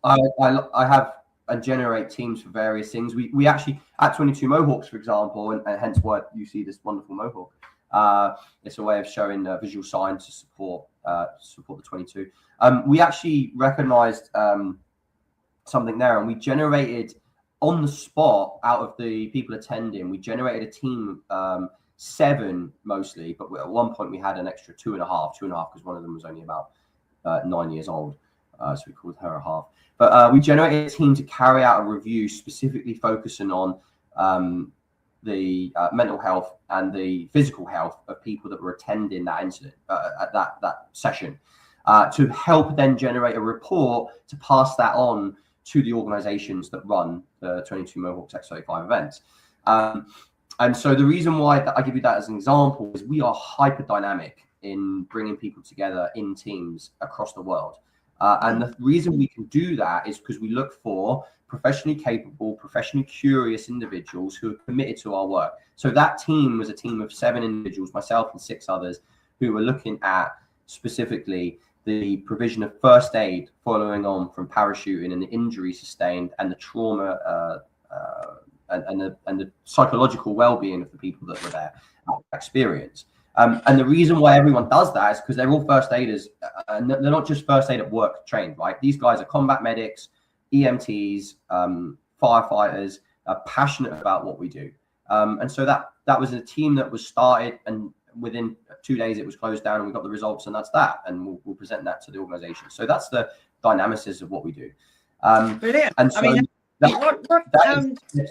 have and generate teams for various things. We actually, at 22 Mohawks, for example, and hence why you see this wonderful Mohawk, it's a way of showing visual signs to support the 22. We actually recognized something there, and we generated on the spot, out of the people attending, we generated a team, 7 mostly, but at one point we had an extra 2.5 because one of them was only about 9 years old, so we called her a half. But we generated a team to carry out a review specifically focusing on the mental health and the physical health of people that were attending that incident at that session, to help then generate a report to pass that on to the organizations that run the 22 Mohawks X35 events. And so the reason why I give you that as an example is we are hyper dynamic in bringing people together in teams across the world. And the reason we can do that is because we look for professionally capable, professionally curious individuals who are committed to our work. So that team was a team of 7 individuals, myself and 6 others, who were looking at specifically the provision of first aid following on from parachuting and the injury sustained and the trauma and the psychological well-being of the people that were there experience. And the reason why everyone does that is because they're all first aiders, and they're not just first aid at work trained, right? These guys are combat medics, EMTs, firefighters, are passionate about what we do. And so that was a team that was started, and within 2 days it was closed down, and we got the results, and that's that. And we'll present that to the organization. So that's the dynamics of what we do. Brilliant. And so I mean, that is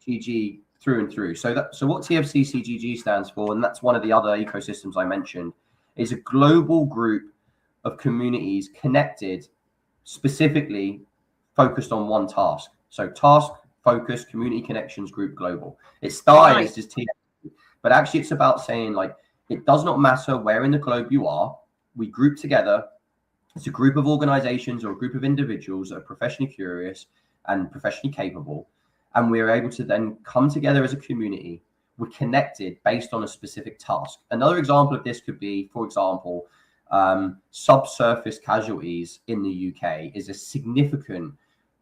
TFCCGG through and through. So what TFCCGG stands for, and that's one of the other ecosystems I mentioned, is a global group of communities connected, specifically focused on one task. So task focused community connections group global. It started as TFC, but actually it's about saying, like, it does not matter where in the globe you are. We group together. It's a group of organizations or a group of individuals that are professionally curious and professionally capable. And we're able to then come together as a community. We're connected based on a specific task. Another example of this could be, for example, subsurface casualties in the UK is a significant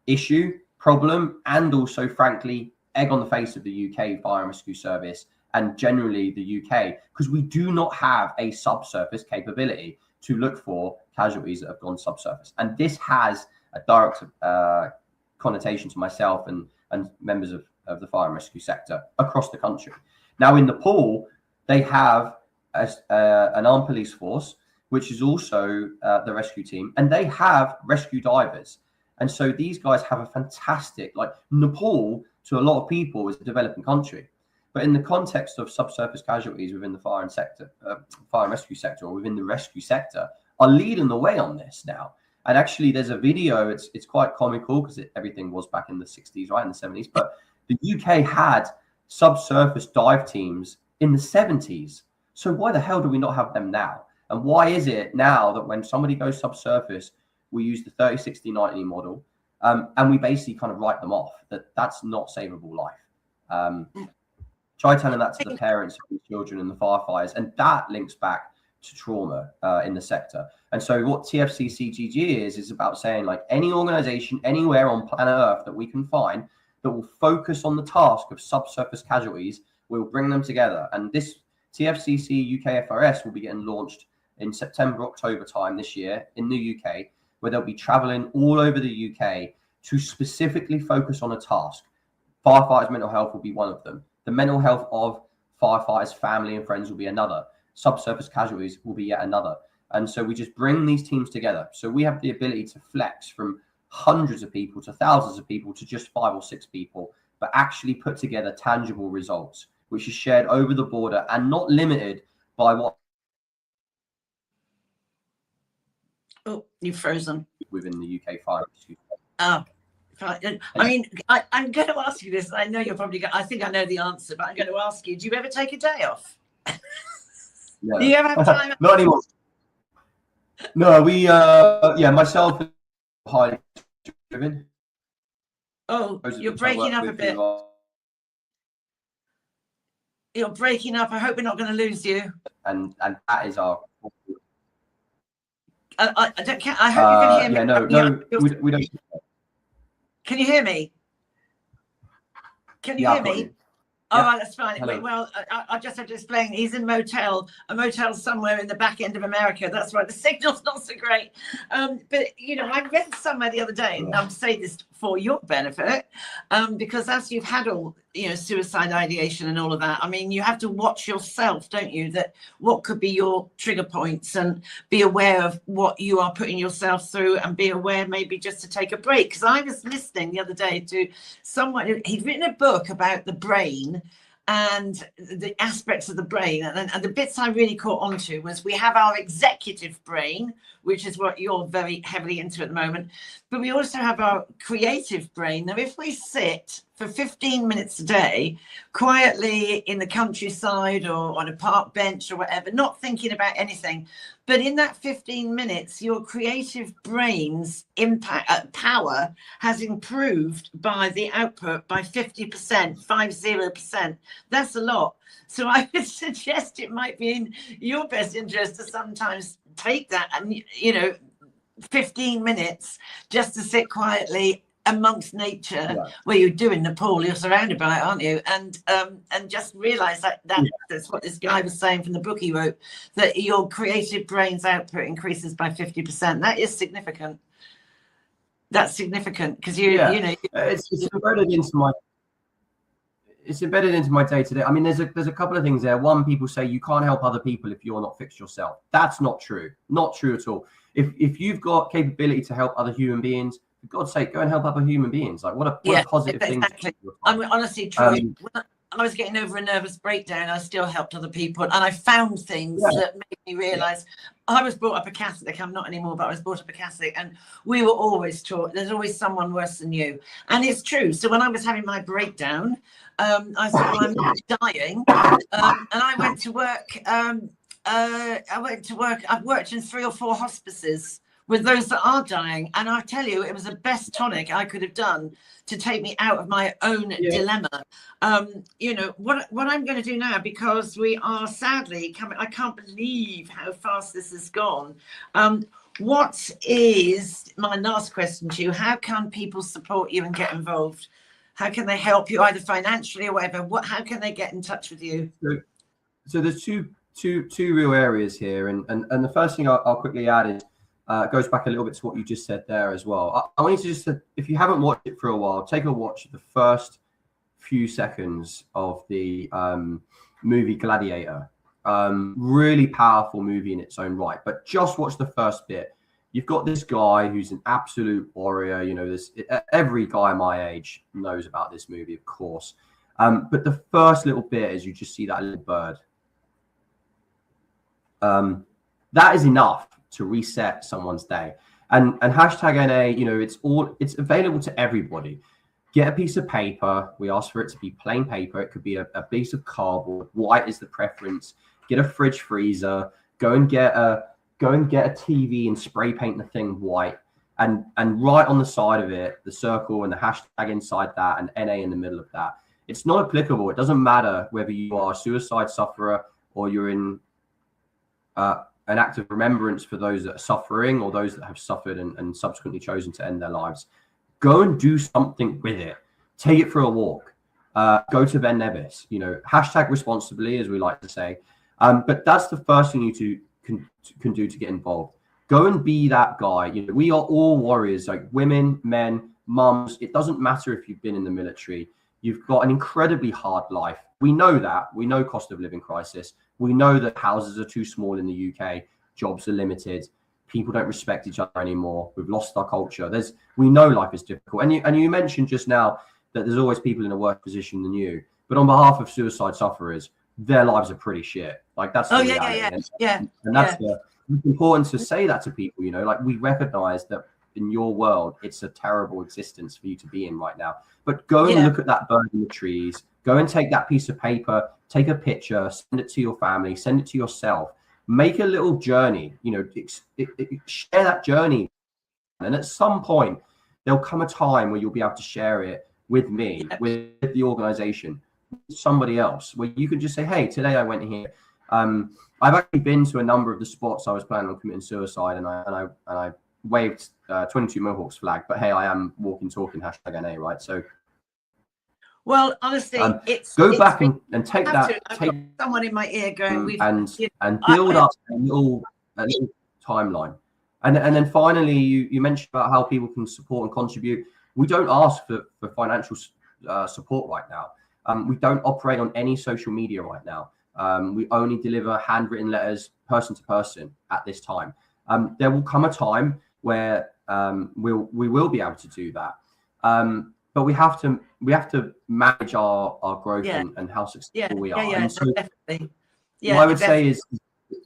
issue, problem, and also, frankly, egg on the face of the UK Fire and Rescue Service and generally the UK, because we do not have a subsurface capability to look for casualties that have gone subsurface. And this has a direct connotation to myself and members of the fire and rescue sector across the country. Now in Nepal, they have an armed police force, which is also the rescue team, and they have rescue divers. And so these guys have a fantastic, like, Nepal to a lot of people is a developing country, but in the context of subsurface casualties within the fire and rescue sector, or within the rescue sector, are leading the way on this now. And actually, there's a video. It's quite comical because everything was back in the 60s, right, in the 70s. But the UK had subsurface dive teams in the 70s. So why the hell do we not have them now? And why is it now that when somebody goes subsurface, we use the 30, 60, 90 model, and we basically kind of write them off, that's not savable life? Try telling that to the parents of the children and the firefighters, and that links back to trauma in the sector. And so what TFCCGG is about saying, like, any organization anywhere on planet Earth that we can find that will focus on the task of subsurface casualties, we'll bring them together. And this TFCC UKFRS will be getting launched in September, October time this year in the UK, where they'll be traveling all over the UK to specifically focus on a task. Firefighters' mental health will be one of them. The mental health of firefighters' family and friends will be another. Subsurface casualties will be yet another. And so we just bring these teams together. So we have the ability to flex from hundreds of people to thousands of people to just 5 or 6 people, but actually put together tangible results, which is shared over the border and not limited by what. Oh, you've frozen. Within the UK fire rescue. Oh, right. I mean, I'm going to ask you this. I know you're probably I think I know the answer, but I'm going to ask you, do you ever take a day off? No. Do you ever have time? Not anymore. No, we, myself, highly driven. Oh, you're breaking up a bit. You're breaking up. I hope we're not going to lose you. And that is our. I hope you can hear me. Yeah, no, we don't. Can you hear me? Can you hear me? All right, that's fine. Hello. Well, I just have to explain. He's in a motel somewhere in the back end of America. That's why the signal's not so great. But, you know, I read somewhere the other day, and I'm saying this for your benefit, because as you've had all, you know, suicide ideation and all of that, I mean, you have to watch yourself, don't you? That what could be your trigger points, and be aware of what you are putting yourself through, and be aware maybe just to take a break. Because I was listening the other day to someone, he'd written a book about the brain and the aspects of the brain. And the bits I really caught onto was we have our executive brain, which is what you're very heavily into at the moment, but we also have our creative brain. Now, if we sit for 15 minutes a day quietly in the countryside or on a park bench or whatever, not thinking about anything, but in that 15 minutes, your creative brain's impact power has improved by the output by 50%, 50%. That's a lot. So I would suggest it might be in your best interest to sometimes take that and, 15 minutes just to sit quietly amongst nature, where you're doing Nepal, you're surrounded by it, aren't you? And just realize that's what this guy was saying from the book he wrote, that your creative brain's output increases by 50%. That is significant. That's significant because it's embedded into my day-to-day. I mean, there's a couple of things there. One, people say you can't help other people if you're not fixed yourself. That's not true. Not true at all. If you've got capability to help other human beings, for God's sake, go and help other human beings. Like what a positive thing. Exactly. I mean, honestly, Troy, when I was getting over a nervous breakdown, I still helped other people, and I found things that made me realize I was brought up a Catholic. I'm not anymore, but I was brought up a Catholic, and we were always taught there's always someone worse than you, and it's true. So when I was having my breakdown, I thought, well, I'm not dying, and I went to work. I've worked in 3 or 4 hospices with those that are dying, and I tell you, it was the best tonic I could have done to take me out of my own dilemma. What I'm going to do now, because we are sadly coming, I can't believe how fast this has gone. What is my last question to you? How can people support you and get involved? How can they help you, either financially or whatever? How can they get in touch with you? So there's two real areas here, and the first thing I'll quickly add is goes back a little bit to what you just said there as well. I want you to if you haven't watched it for a while, take a watch of the first few seconds of the movie Gladiator. Really powerful movie in its own right, but just watch the first bit. You've got this guy who's an absolute warrior. Every guy my age knows about this movie, of course. But the first little bit is you just see that little bird. That is enough to reset someone's day. And hashtag NA, it's available to everybody. Get a piece of paper. We ask for it to be plain paper. It could be a piece of cardboard. White is the preference. Get a fridge freezer. Go and get a TV and spray paint the thing white. And write on the side of it the circle and the hashtag inside that and NA in the middle of that. It's not applicable. It doesn't matter whether you are a suicide sufferer or you're in an act of remembrance for those that are suffering or those that have suffered and subsequently chosen to end their lives. Go and do something with it. Take it for a walk. Go to Ben Nevis. Hashtag responsibly, as we like to say. But that's the first thing you can do to get involved. Go and be that guy. We are all warriors, like women, men, mums. It doesn't matter if you've been in the military. You've got an incredibly hard life. We know that. We know cost of living crisis. We know that houses are too small in the UK. Jobs are limited. People don't respect each other anymore. We've lost our culture. We know life is difficult. And you mentioned just now that there's always people in a worse position than you. But on behalf of suicide sufferers, their lives are pretty shit. Like that's the reality. And that's it's important to say that to people. We recognize that in your world, it's a terrible existence for you to be in right now. But go and look at that bird in the trees. Go and take that piece of paper, take a picture, send it to your family, send it to yourself. Make a little journey, share that journey. And at some point, there'll come a time where you'll be able to share it with me, with the organization, with somebody else, where you can just say, hey, today I went here. I've actually been to a number of the spots I was planning on committing suicide, and I waved 22 Mohawks flag, but hey, I am walking, talking, hashtag NA, right? So, well, honestly, go back and take that. Take someone in my ear going, and build up a little timeline. And then finally, you mentioned about how people can support and contribute. We don't ask for financial support right now. We don't operate on any social media right now. We only deliver handwritten letters, person to person at this time. There will come a time where we will be able to do that. but we have to manage our growth and how successful we are. And so definitely. what I would say is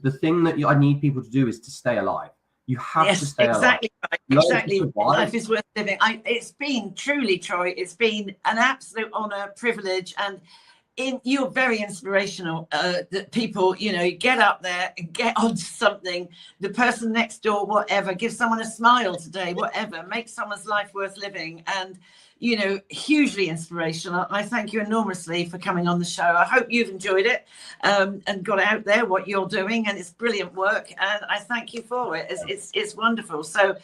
the thing that I need people to do is to stay alive. You have to stay alive. Right. Exactly. Life is worth living. It's been truly, Troy, it's been an absolute honor, privilege, and you're very inspirational, that people, get up there and get onto something. The person next door, whatever, give someone a smile today, whatever, make someone's life worth living. And, hugely inspirational. I thank you enormously for coming on the show. I hope you've enjoyed it, and got out there what you're doing, and it's brilliant work. And I thank you for it. It's wonderful. So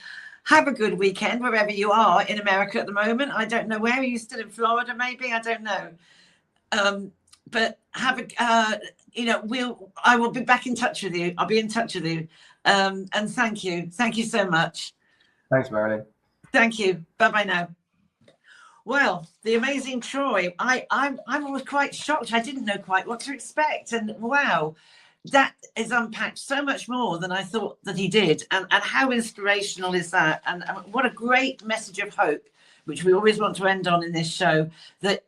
have a good weekend wherever you are in America at the moment. I don't know, where are you? Still in Florida, maybe? I don't know. But have I will be back in touch with you. I'll be in touch with you. And thank you so much. Thanks, Marilyn. Thank you. Bye now. Well, the amazing Troy. I'm always quite shocked. I didn't know quite what to expect, and wow, that is unpacked so much more than I thought that he did. And how inspirational is that? And what a great message of hope, which we always want to end on in this show, that,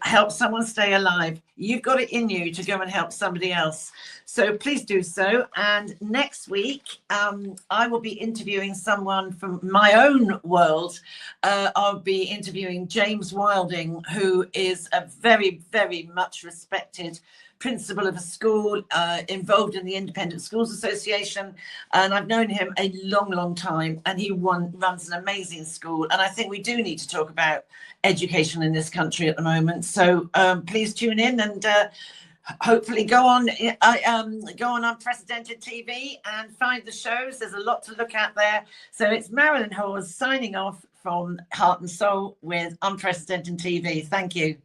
help someone stay alive. You've got it in you to go and help somebody else. So please do so. And next week, I will be interviewing someone from my own world. I'll be interviewing James Wilding, who is a very, very much respected principal of a school, involved in the Independent Schools Association, and I've known him a long time, and he runs an amazing school. And I think we do need to talk about education in this country at the moment. So please tune in, and hopefully go on Unprecedented TV and find the shows. There's a lot to look at there. So it's Marilyn Hawes signing off from Heart and Soul with Unprecedented TV. Thank you.